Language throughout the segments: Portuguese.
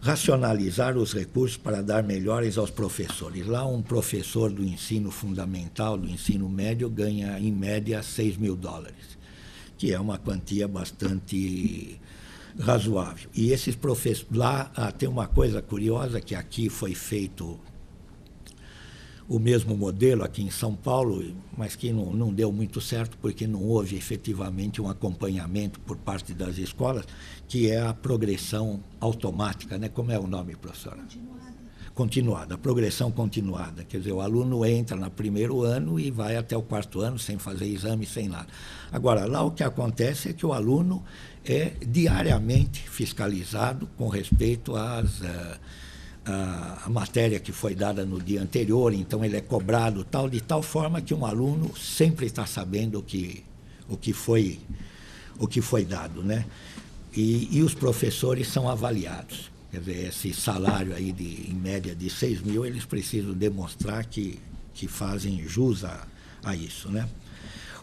racionalizar os recursos para dar melhores aos professores. Lá, um professor do ensino fundamental, do ensino médio, ganha, em média, $6.000, que é uma quantia bastante razoável. E esses professores... Lá tem uma coisa curiosa, que aqui foi feito o mesmo modelo aqui em São Paulo, mas que não deu muito certo, porque não houve efetivamente um acompanhamento por parte das escolas, que é a progressão automática, né? Como é o nome, professora? Continuada, a progressão continuada. Quer dizer, o aluno entra no primeiro ano e vai até o quarto ano sem fazer exame, sem nada. Agora, lá o que acontece é que o aluno é diariamente fiscalizado com respeito às... a matéria que foi dada no dia anterior, então ele é cobrado de tal forma que um aluno sempre está sabendo o que foi dado, né? E os professores são avaliados. Quer dizer, esse salário aí em média de 6.000, eles precisam demonstrar que fazem jus a isso, né?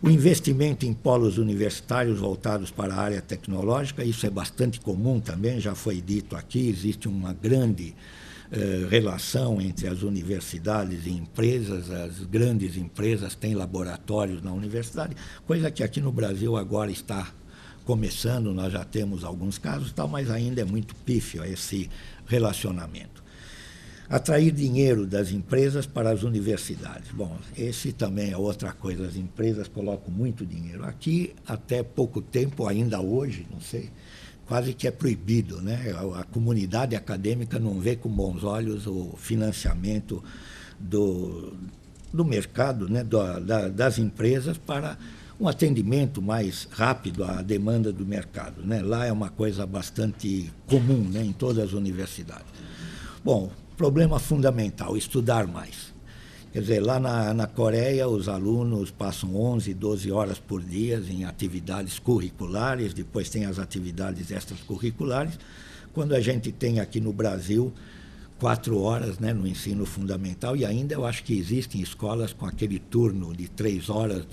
O investimento em polos universitários voltados para a área tecnológica, isso é bastante comum também, já foi dito aqui, existe uma grande relação entre as universidades e empresas. As grandes empresas têm laboratórios na universidade, coisa que aqui no Brasil agora está começando, nós já temos alguns casos, mas ainda é muito pífio esse relacionamento. Atrair dinheiro das empresas para as universidades. Bom, esse também é outra coisa, as empresas colocam muito dinheiro. Aqui, até pouco tempo, ainda hoje, não sei, quase que é proibido, né? A comunidade acadêmica não vê com bons olhos o financiamento do mercado, né? Das empresas para um atendimento mais rápido à demanda do mercado, né? Lá é uma coisa bastante comum, né? Em todas as universidades. Bom, problema fundamental, estudar mais. Quer dizer, lá na Coreia, os alunos passam 11, 12 horas por dia em atividades curriculares, depois tem as atividades extracurriculares, quando a gente tem aqui no Brasil 4 horas, né, no ensino fundamental, e ainda eu acho que existem escolas com aquele turno de 3 horas,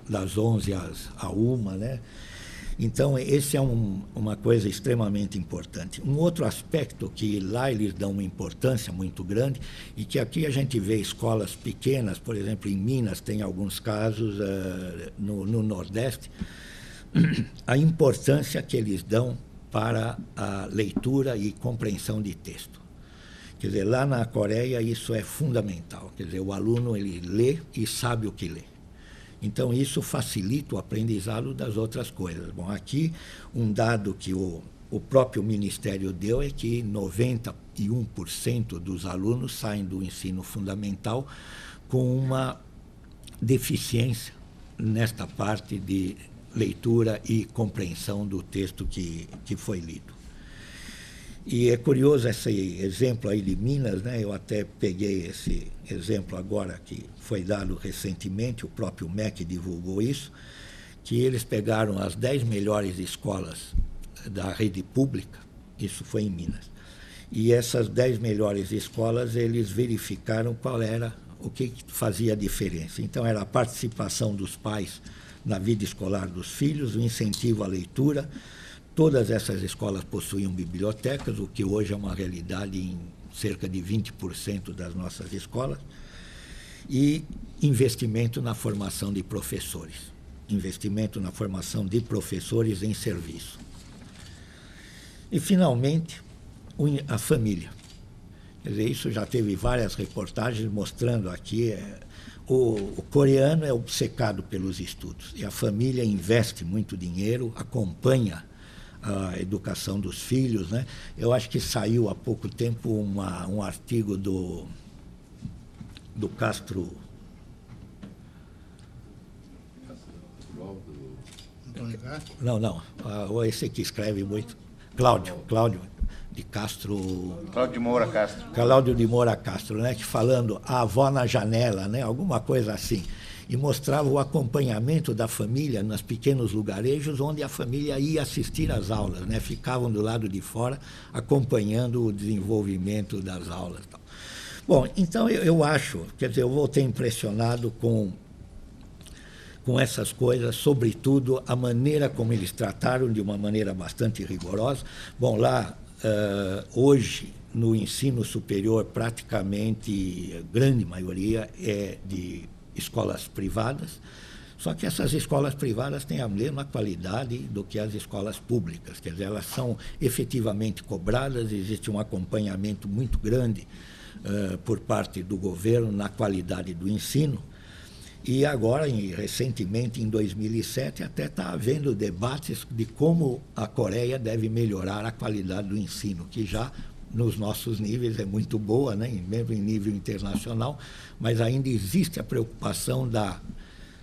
das 11 à 1, né? Então, esse é uma coisa extremamente importante. Um outro aspecto que lá eles dão uma importância muito grande e que aqui a gente vê escolas pequenas, por exemplo, em Minas tem alguns casos, no Nordeste, a importância que eles dão para a leitura e compreensão de texto. Quer dizer, lá na Coreia isso é fundamental. Quer dizer, o aluno ele lê e sabe o que lê. Então, isso facilita o aprendizado das outras coisas. Bom, aqui, um dado que o próprio Ministério deu é que 91% dos alunos saem do ensino fundamental com uma deficiência nesta parte de leitura e compreensão do texto que foi lido. E é curioso esse exemplo aí de Minas, né? Eu até peguei esse exemplo agora que foi dado recentemente, o próprio MEC divulgou isso, que eles pegaram as 10 melhores escolas da rede pública, isso foi em Minas, e essas 10 melhores escolas eles verificaram qual era, o que fazia a diferença. Então era a participação dos pais na vida escolar dos filhos, o incentivo à leitura. Todas essas escolas possuíam bibliotecas, o que hoje é uma realidade em cerca de 20% das nossas escolas, e investimento na formação de professores, em serviço. E, finalmente, a família. Quer dizer, isso já teve várias reportagens mostrando aqui, o coreano é obcecado pelos estudos, e a família investe muito dinheiro, acompanha a educação dos filhos, né? Eu acho que saiu há pouco tempo um artigo do Castro... Não, esse que escreve muito, Cláudio de Castro... Cláudio de Moura Castro, né? Que falando a avó na janela, né? Alguma coisa assim. E mostrava o acompanhamento da família nos pequenos lugarejos onde a família ia assistir às aulas, né? Ficavam do lado de fora acompanhando o desenvolvimento das aulas. Bom, então eu acho, quer dizer, eu voltei impressionado com essas coisas, sobretudo a maneira como eles trataram, de uma maneira bastante rigorosa. Bom, lá hoje, no ensino superior, praticamente, a grande maioria é de escolas privadas, só que essas escolas privadas têm a mesma qualidade do que as escolas públicas, quer dizer, elas são efetivamente cobradas, existe um acompanhamento muito grande por parte do governo na qualidade do ensino. E agora, recentemente, em 2007, até está havendo debates de como a Coreia deve melhorar a qualidade do ensino, que já nos nossos níveis é muito boa, né? Mesmo em nível internacional, mas ainda existe a preocupação da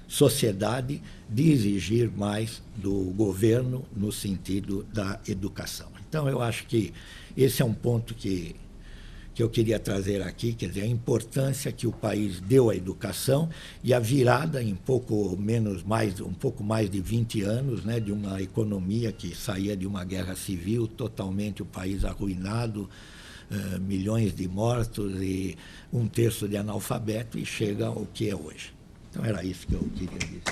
sociedade de exigir mais do governo no sentido da educação. Então, eu acho que esse é um ponto que eu queria trazer aqui, quer dizer, a importância que o país deu à educação e a virada em um pouco mais de 20 anos, né, de uma economia que saía de uma guerra civil, totalmente o país arruinado, milhões de mortos e 1/3 de analfabeto, e chega ao que é hoje. Então, era isso que eu queria dizer.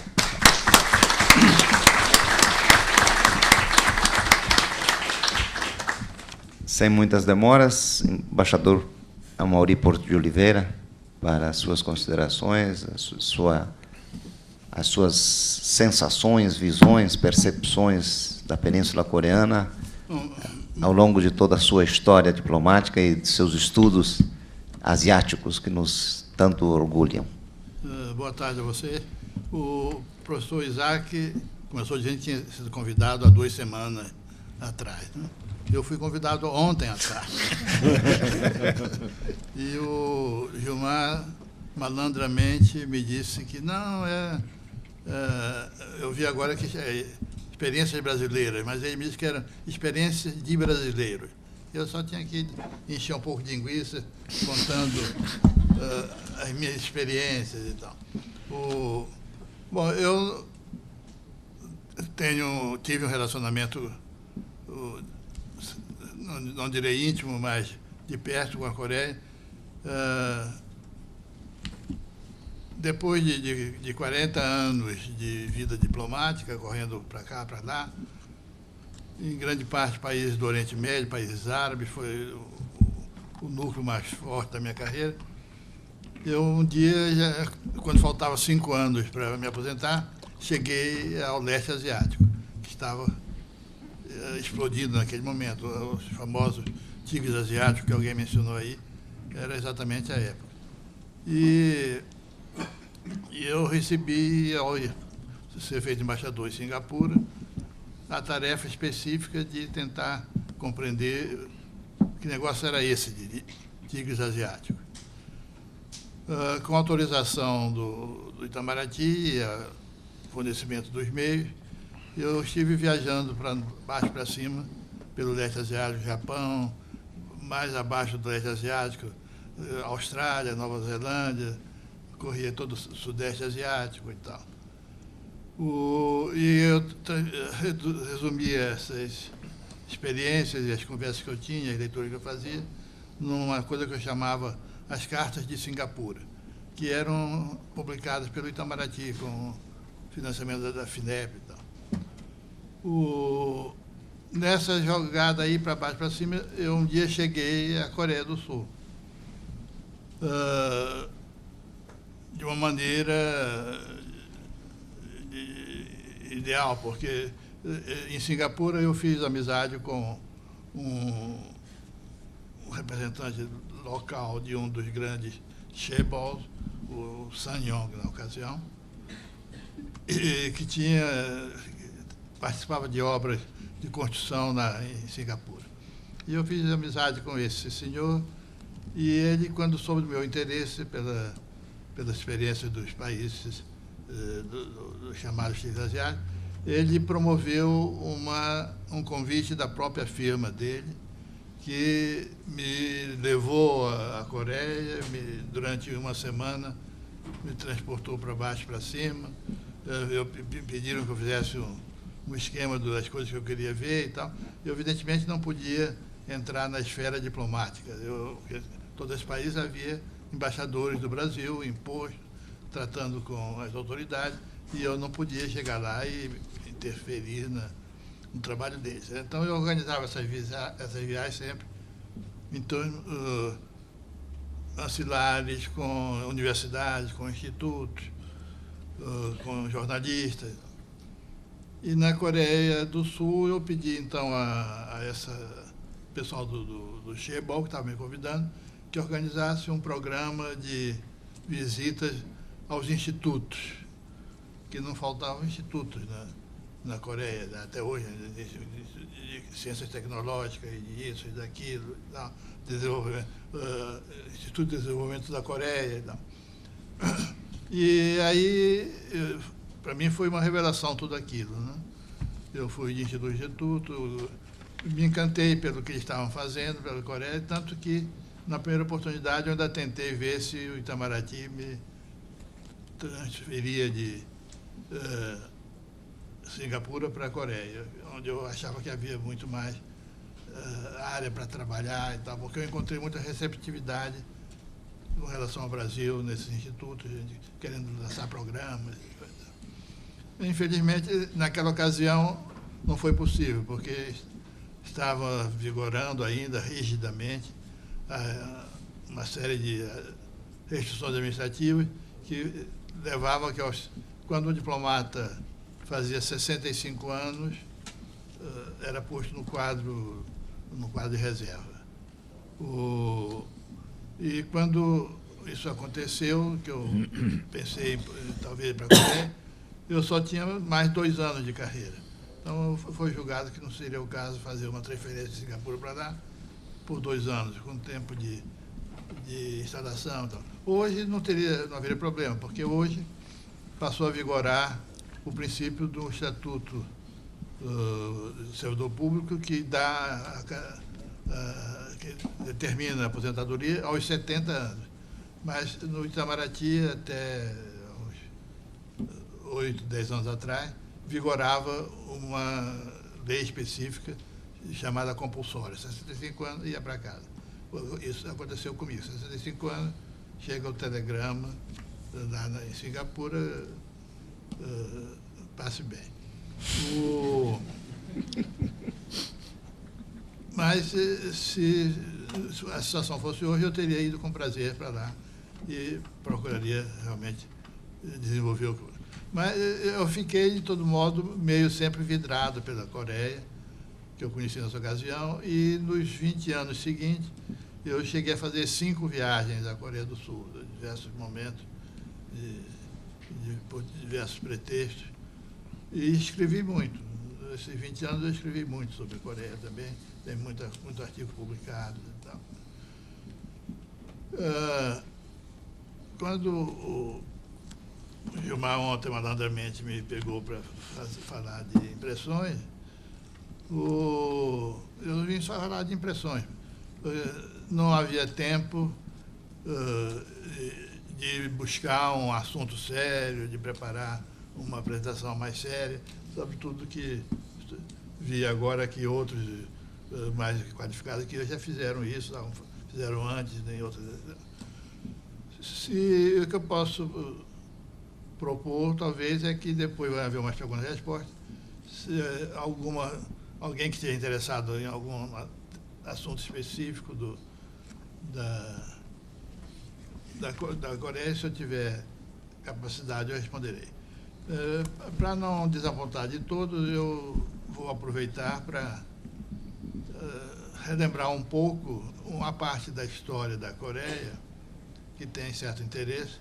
Sem muitas demoras, embaixador Amaury Porto de Oliveira, para as suas considerações, as suas sensações, visões, percepções da Península Coreana ao longo de toda a sua história diplomática e de seus estudos asiáticos que nos tanto orgulham. Boa tarde a você. O professor Isaac começou dizendo que tinha sido convidado há 2 semanas atrás, né? Eu fui convidado ontem à tarde. E o Gilmar, malandramente, me disse que não, eu vi agora que é experiências brasileiras, mas ele me disse que eram experiências de brasileiros. Eu só tinha que encher um pouco de linguiça contando as minhas experiências e tal. Bom, eu tive um relacionamento, não direi íntimo, mas de perto com a Coreia. Depois de 40 anos de vida diplomática, correndo para cá, para lá, em grande parte países do Oriente Médio, países árabes, foi o núcleo mais forte da minha carreira. Eu, um dia, quando faltavam 5 anos para me aposentar, cheguei ao leste asiático, que estava explodindo naquele momento. Os famosos tigres asiáticos que alguém mencionou aí, era exatamente a época. E eu recebi, ao ser feito embaixador em Singapura, a tarefa específica de tentar compreender que negócio era esse de tigres asiáticos. Com autorização do Itamaraty, fornecimento dos meios, eu estive viajando para baixo para cima, pelo leste asiático, Japão, mais abaixo do leste asiático, Austrália, Nova Zelândia, corria todo o sudeste asiático e tal. E eu resumi essas experiências e as conversas que eu tinha, as leituras que eu fazia, numa coisa que eu chamava as Cartas de Singapura, que eram publicadas pelo Itamaraty, com financiamento da FINEP e tal. Nessa jogada aí para baixo para cima, eu um dia cheguei à Coreia do Sul. De uma maneira ideal, porque em Singapura eu fiz amizade com um representante local de um dos grandes chaebols, o Sun Yong, na ocasião, que participava de obras de construção em Singapura. E eu fiz amizade com esse senhor, e ele, quando soube do meu interesse pela experiência dos países dos chamados tigres asiáticos, ele promoveu um convite da própria firma dele, que me levou à Coreia, durante uma semana, me transportou para baixo, para cima. Pediram que eu fizesse um esquema das coisas que eu queria ver e tal. Eu, evidentemente, não podia entrar na esfera diplomática. Todo esse país havia embaixadores do Brasil, imposto, tratando com as autoridades, e eu não podia chegar lá e interferir no trabalho deles. Então, eu organizava essas viagens sempre em torno ancilares, com universidades, com institutos, com jornalistas. E na Coreia do Sul eu pedi então a esse pessoal do Chaebol, que estava me convidando, que organizasse um programa de visitas aos institutos, que não faltavam institutos na Coreia, até hoje, de ciências tecnológicas, isso e daquilo, Instituto de Desenvolvimento da Coreia e tal. E aí, para mim, foi uma revelação tudo aquilo, né? Eu fui de instituto em instituto, me encantei pelo que eles estavam fazendo pela Coreia, tanto que, na primeira oportunidade, eu ainda tentei ver se o Itamaraty me transferia de Singapura para a Coreia, onde eu achava que havia muito mais área para trabalhar e tal, porque eu encontrei muita receptividade com relação ao Brasil nesses institutos, querendo lançar programas. Infelizmente, naquela ocasião, não foi possível, porque estava vigorando ainda rigidamente uma série de restrições administrativas que levavam que, quando o diplomata fazia 65 anos, era posto no quadro de reserva. E quando isso aconteceu, que eu pensei talvez para a Coreia, eu só tinha mais 2 anos de carreira. Então foi julgado que não seria o caso fazer uma transferência de Singapura para lá por 2 anos, com tempo de instalação. Então. Hoje não haveria problema, porque hoje passou a vigorar o princípio do Estatuto do Servidor Público, que determina a aposentadoria aos 70 anos. Mas no Itamaraty, até uns 8, 10 anos atrás, vigorava uma lei específica chamada compulsória. 65 anos ia para casa. Isso aconteceu comigo. 65 anos, chega o telegrama lá em Singapura, passe bem. Mas se a situação fosse hoje, eu teria ido com prazer para lá e procuraria realmente desenvolver o curso. Mas eu fiquei, de todo modo, meio sempre vidrado pela Coreia, que eu conheci nessa ocasião, e nos 20 anos seguintes, eu cheguei a fazer 5 viagens à Coreia do Sul, em diversos momentos, por diversos pretextos, e escrevi muito. Nesses 20 anos eu escrevi muito sobre a Coreia também, tem muito artigo publicado e tal. Quando o Gilmar ontem malandramente me pegou para falar de impressões, eu vim só falar de impressões. Não havia tempo de buscar um assunto sério, de preparar uma apresentação mais séria, sobretudo que vi agora que outros mais qualificados que já fizeram isso, fizeram antes, nem outros. O que eu posso propor, talvez, é que depois vai haver umas perguntas e respostas. Se alguém que esteja interessado em algum assunto específico da Coreia, se eu tiver capacidade, eu responderei. Para não desapontar de todos, eu vou aproveitar para relembrar um pouco uma parte da história da Coreia, que tem certo interesse,